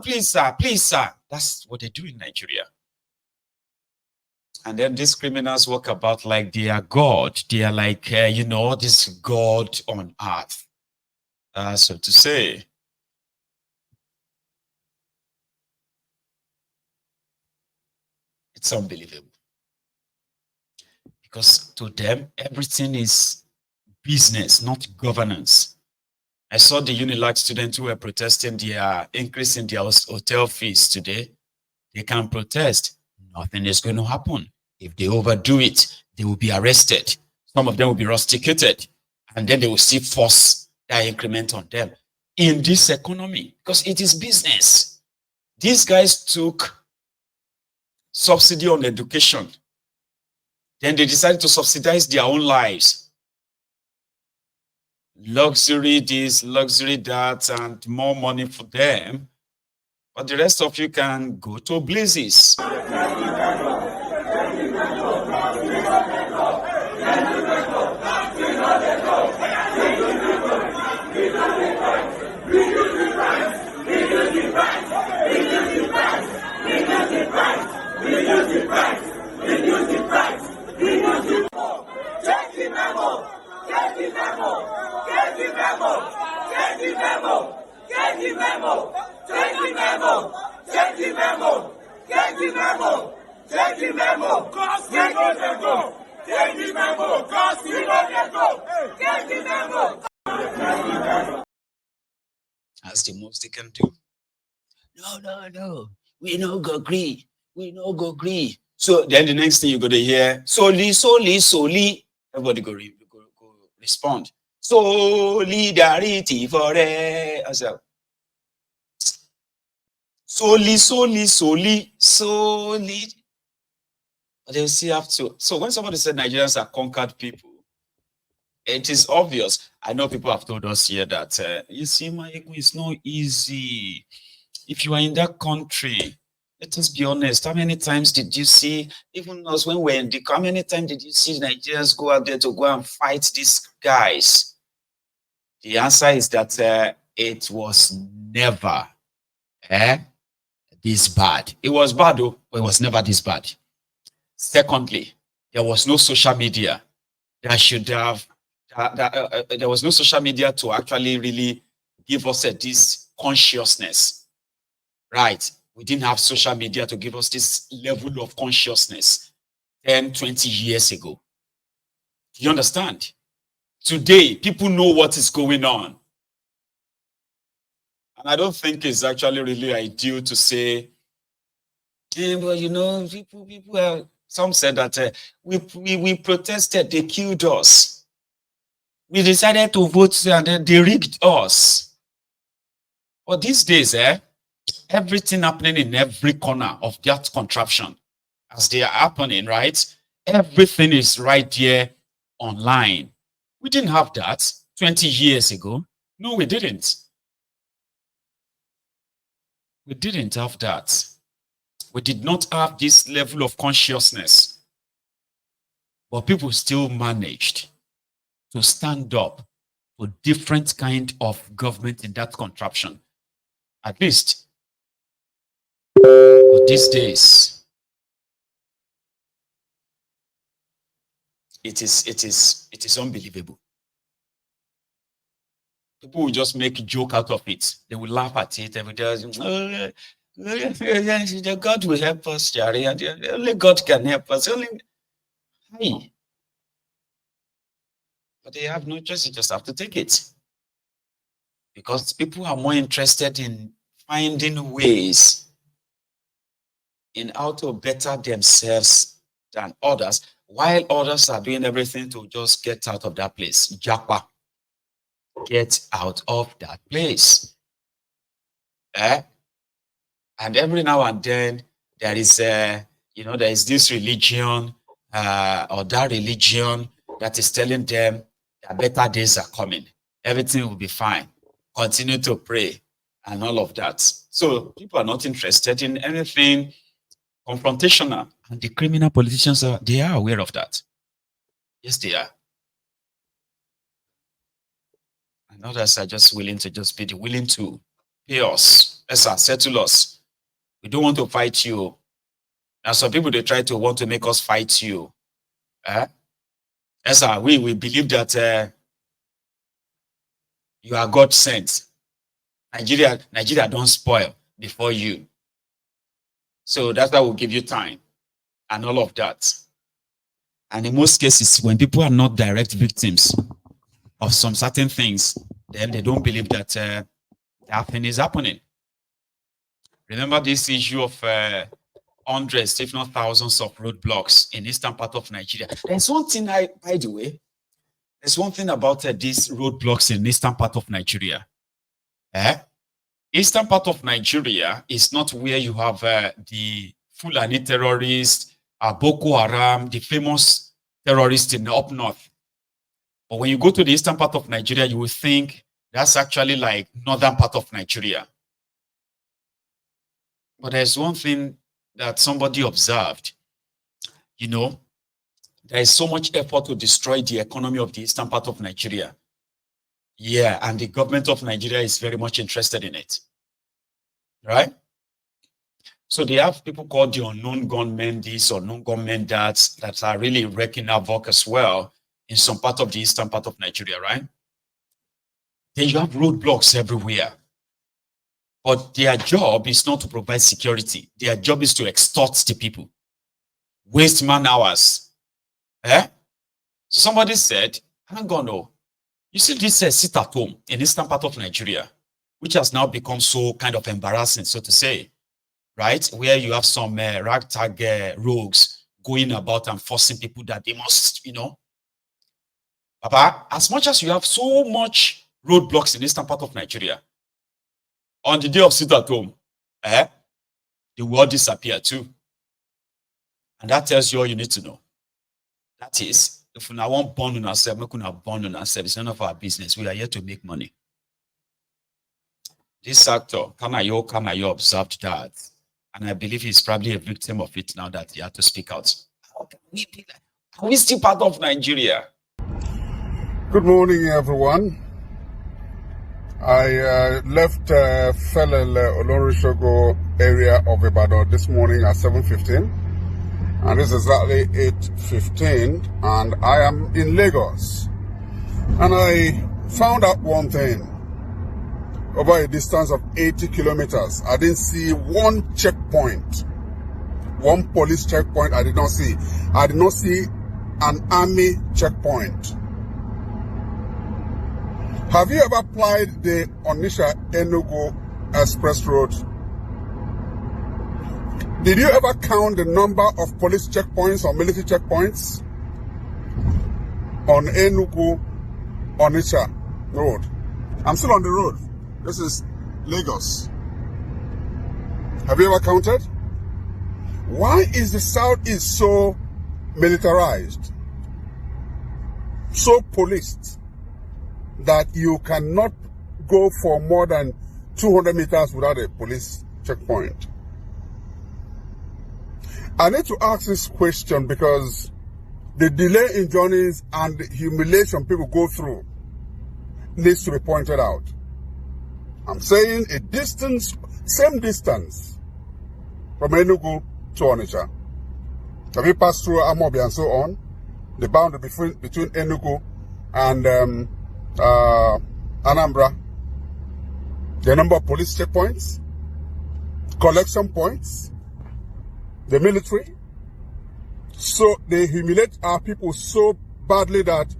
please, sir. That's what they do in Nigeria. And then these criminals walk about like they are God. They are like, this God on earth, so to say. It's unbelievable. Because to them, everything is business, not governance. I saw the Unilag students who were protesting their increase in their hotel fees today. They can protest. Nothing is going to happen. If they overdo it, they will be arrested. Some of them will be rusticated. And then they will see force that increment on them in this economy because it is business. These guys took subsidy on education. Then they decided to subsidize their own lives. Luxury this, luxury that, and more money for them. But the rest of you can go to blazes. That's the most they can do. No. We no go agree. We no go agree. So then the next thing you're going to hear, solely. Everybody go respond. Solidarity for ourselves. Solely. But they still have to. So when somebody said Nigerians are conquered people, it is obvious. I know people have told us here that, you see, it's not easy. If you are in that country, let us be honest, how many times did you see, even us when we're in the, how many times did you see Nigerians go out there to go and fight these guys? The answer is that it was never this bad. It was bad, though, but it was never this bad. Secondly, there was no social media that should have, there was no social media to actually really give us this consciousness, right? We didn't have social media to give us this level of consciousness 10, 20 years ago. Do you understand? Today, people know what is going on. And I don't think it's actually really ideal to say, well, people are, some said that we protested, they killed us. We decided to vote and then they rigged us. But these days, everything happening in every corner of that contraption, as they are happening, right? Everything is right there online. We didn't have that 20 years ago. No, we didn't. We didn't have that. We did not have this level of consciousness. But people still managed to stand up to different kind of government in that contraption. At least for these days, it is unbelievable. People will just make a joke out of it. They will laugh at it. And God will help us, Jerry. Only God can help us. Hey. But they have no choice. You just have to take it. Because people are more interested in finding ways in how to better themselves than others, while others are doing everything to just get out of that place. Japa. Get out of that place. And every now and then there is there is this religion or that religion that is telling them that better days are coming. Everything will be fine. Continue to pray and all of that. So people are not interested in anything confrontational. And the criminal politicians they are aware of that. Yes, they are. And others are just willing to be willing to pay us Yes, sir, settle us. We don't want to fight you. Now, some people, they try to want to make us fight you. Eh? Yes, sir, we believe that you are God sent. Nigeria don't spoil before you. So that's why we'll give you time and all of that. And in most cases, when people are not direct victims of some certain things, then they don't believe that that thing is happening. Remember this issue of hundreds, if not thousands of roadblocks in eastern part of Nigeria. There's one thing, by the way, there's one thing about these roadblocks in eastern part of Nigeria. Eastern part of Nigeria is not where you have the Fulani terrorists, Boko Haram, the famous terrorists in the up north. But when you go to the eastern part of Nigeria, you will think that's actually like northern part of Nigeria. But there's one thing that somebody observed. You know, there is so much effort to destroy the economy of the eastern part of Nigeria. Yeah, and the government of Nigeria is very much interested in it. Right? So they have people called the unknown gunmen this, unknown gunmen that are really wreaking havoc as well in some part of the eastern part of Nigeria, right? Then you have roadblocks everywhere. But their job is not to provide security. Their job is to extort the people, waste man hours. Somebody said, hang on, no. You see this sit at home in eastern part of Nigeria, which has now become so kind of embarrassing, so to say, right? Where you have some ragtag rogues going about and forcing people that they must, you know. Papa, as much as you have so much roadblocks in eastern part of Nigeria, on the day of sit at home, they will all disappear too. And that tells you all you need to know. That is, if we now want bond on ourselves, we couldn't have bond on ourselves. It's none of our business. We are here to make money. This actor, Kanayo observed that. And I believe he's probably a victim of it now that he had to speak out. How can we be like? Are we still part of Nigeria? Good morning, everyone. I left Felele Olorishogo area of Ibadan this morning at 7:15. And this is exactly 8:15. And I am in Lagos. And I found out one thing. Over a distance of 80 kilometers, I didn't see one checkpoint, one police checkpoint. I did not see. I did not see an army checkpoint. Have you ever applied the Onitsha-Enugu Express Road? Did you ever count the number of police checkpoints or military checkpoints on Enugu-Onitsha Road? I'm still on the road. This is Lagos. Have you ever counted? Why is the Southeast so militarized, so policed, that you cannot go for more than 200 meters without a police checkpoint? I need to ask this question because the delay in journeys and the humiliation people go through needs to be pointed out. I'm saying a distance, same distance from Enugu to Onitsha. Have you passed through Amobi and so on? The boundary between Enugu and Anambra. The number of police checkpoints, collection points, the military. So they humiliate our people so badly that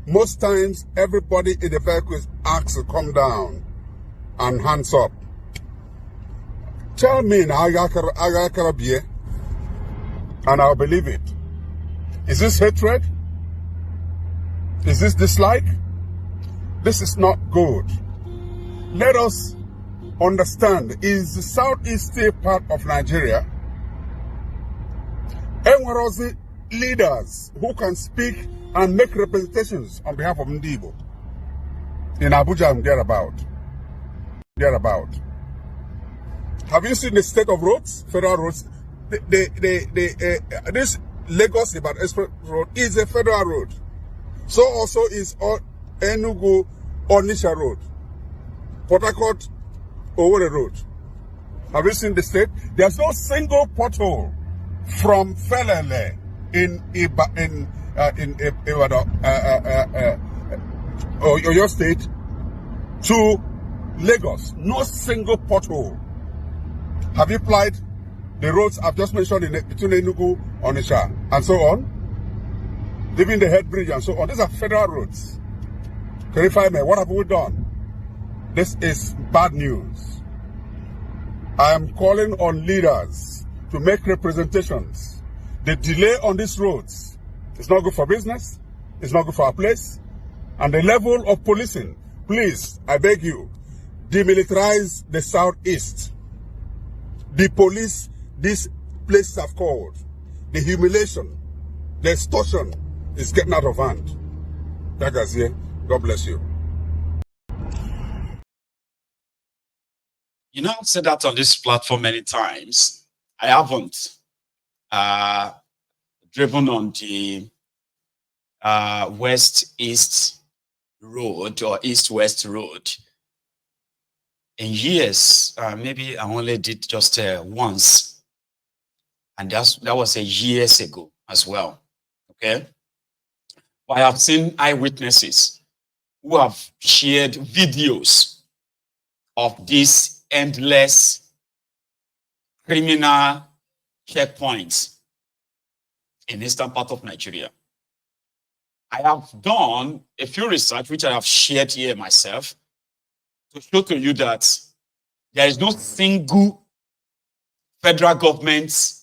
most times everybody in the vehicle is asked to come down and hands up. Tell me now, and I'll believe it. Is this hatred? Is this dislike? This is not good. Let us understand, is the Southeast still part of Nigeria? And what are the leaders who can speak and make representations on behalf of Ndibo in Abuja and thereabout? Have you seen the state of roads, federal roads? This Lagos Ibadan Express Road is a federal road. So also is Enugu Onitsha Road, Port Harcourt Owerri Road. Have you seen the state? There's no single pothole from Felele in Ibadan, your state to Lagos. No single pothole. Have you applied the roads I've just mentioned between Enugu, Onitsha, and so on? Leaving the head bridge and so on. These are federal roads. Clarify me. What have we done? This is bad news. I am calling on leaders to make representations. The delay on these roads is not good for business. It's not good for our place. And the level of policing, please, I beg you, demilitarize the southeast. The police, these places have called. The humiliation, the extortion is getting out of hand. Tagazie, God bless you. You know, I've said that on this platform many times. I haven't driven on the west-east road or east-west road in years. Maybe I only did just once, and that was years ago as well. Okay, but I have seen eyewitnesses who have shared videos of these endless criminal checkpoints in eastern part of Nigeria. I have done a few research, which I have shared here myself, to show to you that there is no single federal government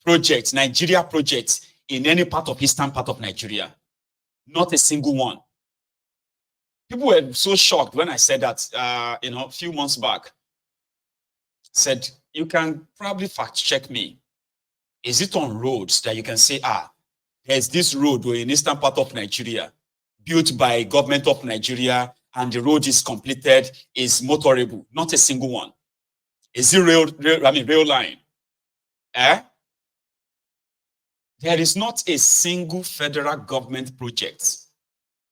project, Nigeria project, in any part of eastern part of Nigeria. Not a single one. People were so shocked when I said that, a few months back. Said, you can probably fact check me. Is it on roads that you can say, there's this road in eastern part of Nigeria built by government of Nigeria and the road is completed, is motorable? Not a single one. Is it rail line? There is not a single federal government project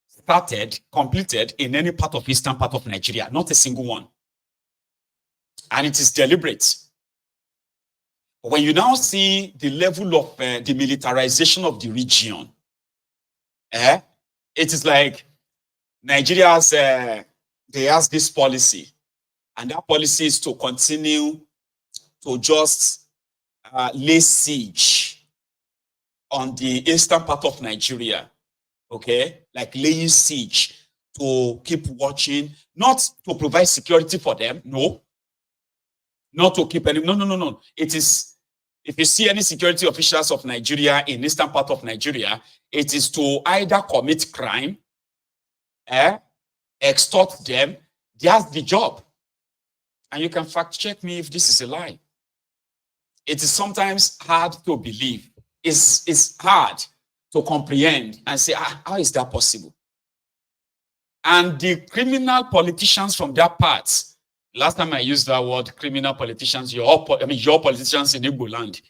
started, completed in any part of eastern part of Nigeria. Not a single one. And it is deliberate. When you now see the level of the militarization of the region, it is like Nigeria has, they has this policy, and that policy is to continue to just lay siege on the eastern part of Nigeria, okay? Like laying siege to keep watching, not to provide security for them, no. Not to keep any, no. It is, if you see any security officials of Nigeria in eastern part of Nigeria, it is to either commit crime, extort them. That's the job. And you can fact check me if this is a lie. It is sometimes hard to believe. It's hard to comprehend and say, how is that possible? And the criminal politicians from that part, last time I used that word, criminal politicians, your politicians in Igboland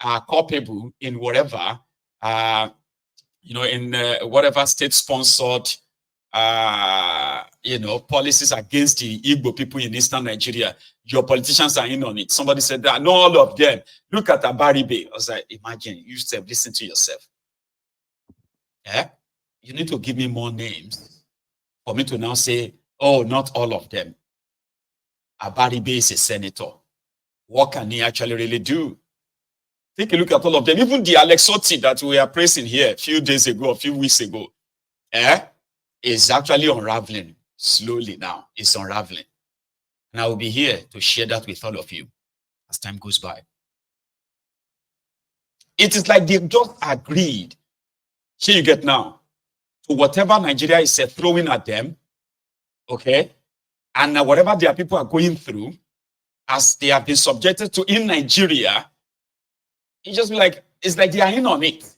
are culpable in whatever, in whatever state-sponsored, policies against the Igbo people in eastern Nigeria. Your politicians are in on it. Somebody said that, not all of them. Look at Abaribe. I was like, imagine, you yourself, listen to yourself. You need to give me more names for me to now say, oh, not all of them. Abaribe is a senator. What can he actually really do? Take a look at all of them. Even the Alex Otti that we are praising here a few days ago, a few weeks ago, is actually unraveling slowly now. It's unraveling. And I will be here to share that with all of you as time goes by. It is like they just agreed, here you get now, to whatever Nigeria is throwing at them, okay? And whatever their people are going through, as they have been subjected to in Nigeria, it's just like, it's like they are in on it.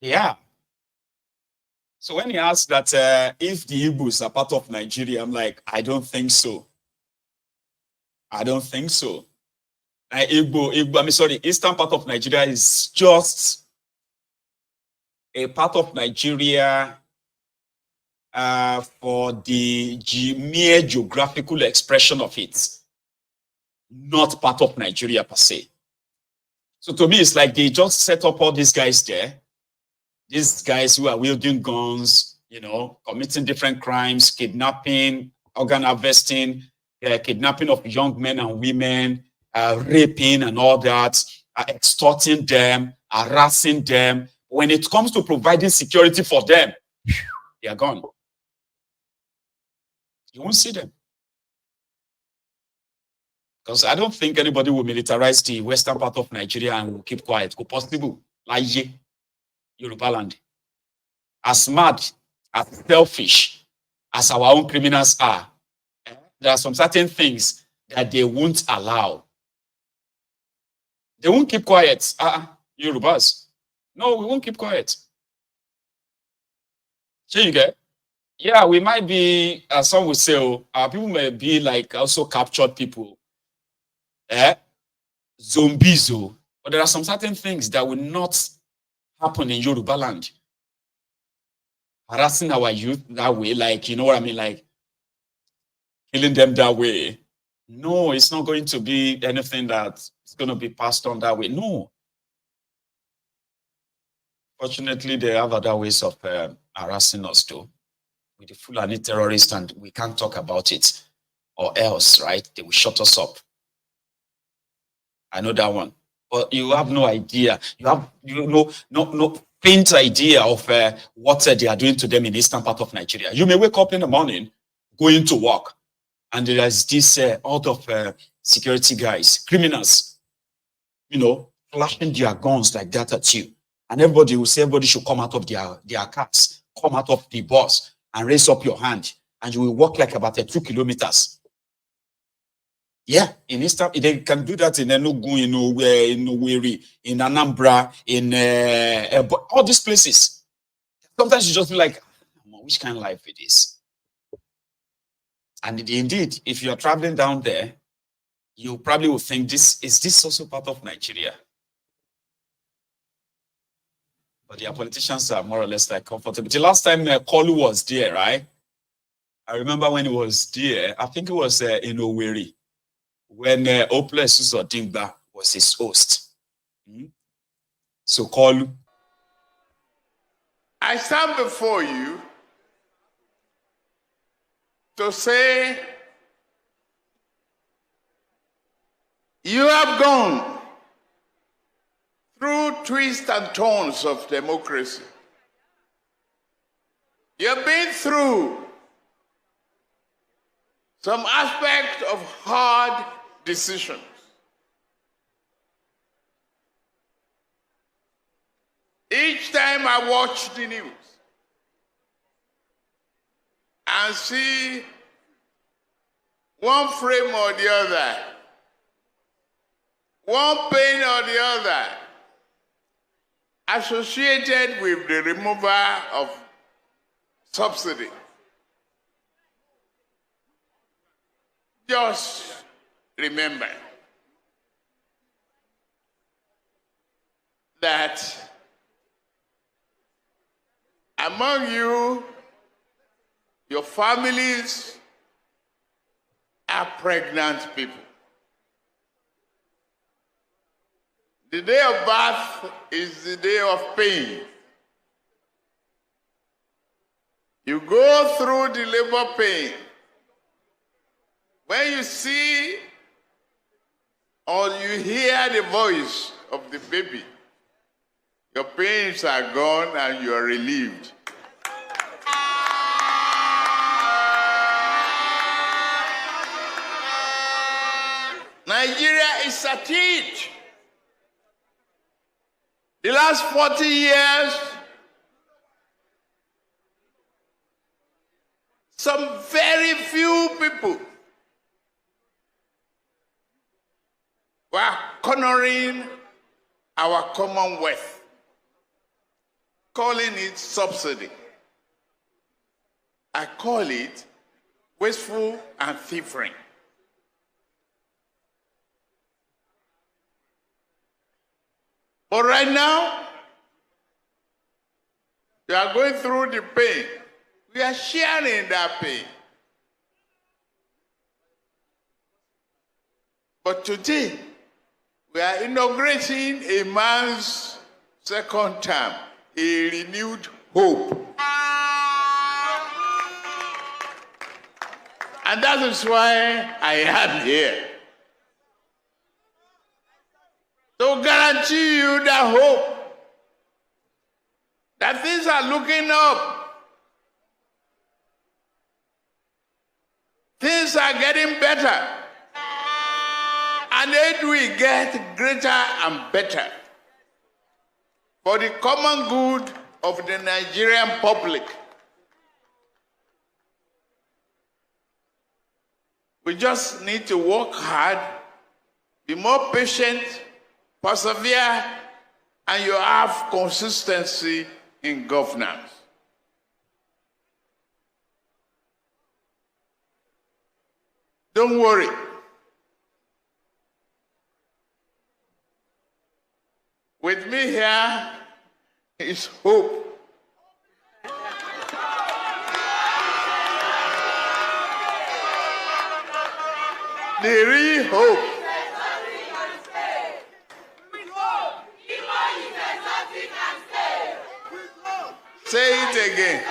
Yeah. So when he asked that if the Igbos are part of Nigeria, I'm like, I don't think so. I don't think so. Eastern part of Nigeria is just a part of Nigeria for the mere geographical expression of it. not part of Nigeria per se. So to me, it's like they just set up all these guys there. These guys who are wielding guns, committing different crimes, kidnapping, organ harvesting, kidnapping of young men and women, raping and all that, extorting them, harassing them. When it comes to providing security for them, they are gone. You won't see them. Because I don't think anybody will militarize the western part of Nigeria and will keep quiet. It's possible. Like Yorubaland. As mad, as selfish as our own criminals are, there are some certain things that they won't allow. They won't keep quiet. Yorubas. No, we won't keep quiet. So you get? Yeah, we might be, as some would say, our people may be like also captured people. Zombies. But there are some certain things that will not happen in Yorubaland. Harassing our youth that way, like, you know what I mean? Like, killing them that way. No, it's not going to be anything that's going to be passed on that way. No. Fortunately, they have other ways of harassing us too. With the Fulani terrorists, and we can't talk about it, or else, right? They will shut us up. I know that one. But you have no idea. You have no faint idea of what they are doing to them in the eastern part of Nigeria. You may wake up in the morning, going to work, and there is this out of security guys, criminals, flashing their guns like that at you. And everybody will say everybody should come out of their cars, come out of the bus and raise up your hand. And you will walk like about 2 kilometers. Yeah, in Eastern, they can do that in Enugu, in Owerri, in Anambra, in all these places. Sometimes you just be like, which kind of life it is? And indeed, if you are traveling down there, you probably will think, is this also part of Nigeria? But their politicians are more or less like comfortable. The last time Kolu was there, right? I remember when he was there, I think it was in Owerri, when Oples Uzodingba was his host. So Kolu. I stand before you to say you have gone through twists and turns of democracy. You've been through some aspect of hard decisions. Each time I watch the news and see one frame or the other, one pain or the other, associated with the removal of subsidy, just remember that among you, your families are pregnant people. The day of birth is the day of pain. You go through the labor pain. When you see or you hear the voice of the baby, your pains are gone and you are relieved. Nigeria is at it. The last 40 years, some very few people were cornering our commonwealth, calling it subsidy. I call it wasteful and thievery. But right now, we are going through the pain. We are sharing that pain. But today, we are inaugurating a man's second term, a renewed hope. And that is why I am here. To guarantee you that hope, that things are looking up. Things are getting better. And it will get greater and better for the common good of the Nigerian public. We just need to work hard, be more patient, persevere, and you have consistency in governance. Don't worry. With me here is hope. The real hope. Say it again.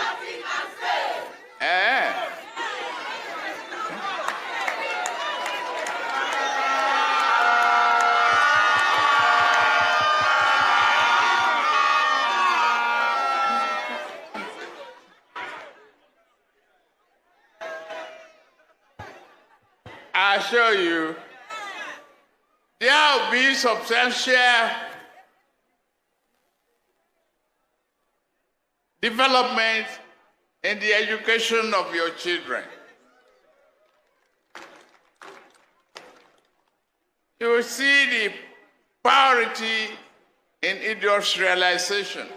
I assure you, there will be substantial development in the education of your children. You will see the priority in industrialization.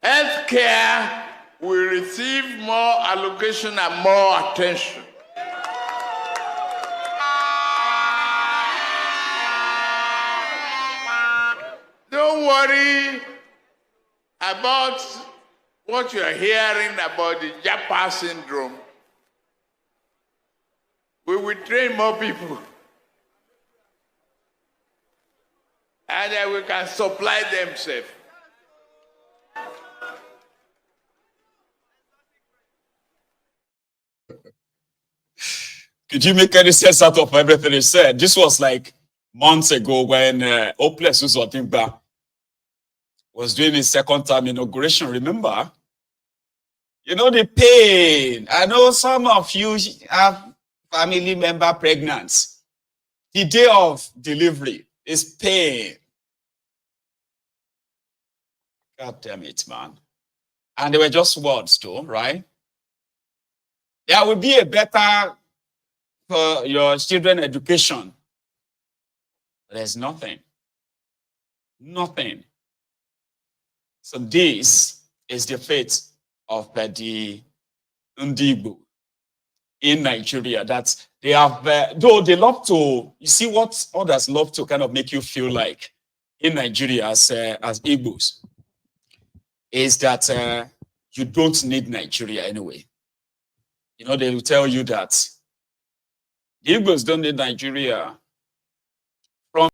Healthcare will receive more allocation and more attention. Don't worry about what you're hearing about the Japa syndrome. We will train more people. And then we can supply them safe. Could you make any sense out of everything he said? This was like months ago when Hopeless Uzodimba was doing his second term inauguration, remember? You know the pain. I know some of you have family member pregnant. The day of delivery is pain. God damn it, man. And they were just words too, right? There will be a better for your children education. There's nothing. Nothing. So this is the fate of the Ndigbo in Nigeria, that they have, though they love to, you see what others love to kind of make you feel like in Nigeria as Igbos, is that you don't need Nigeria anyway. You know, they will tell you that the Igbos don't need Nigeria.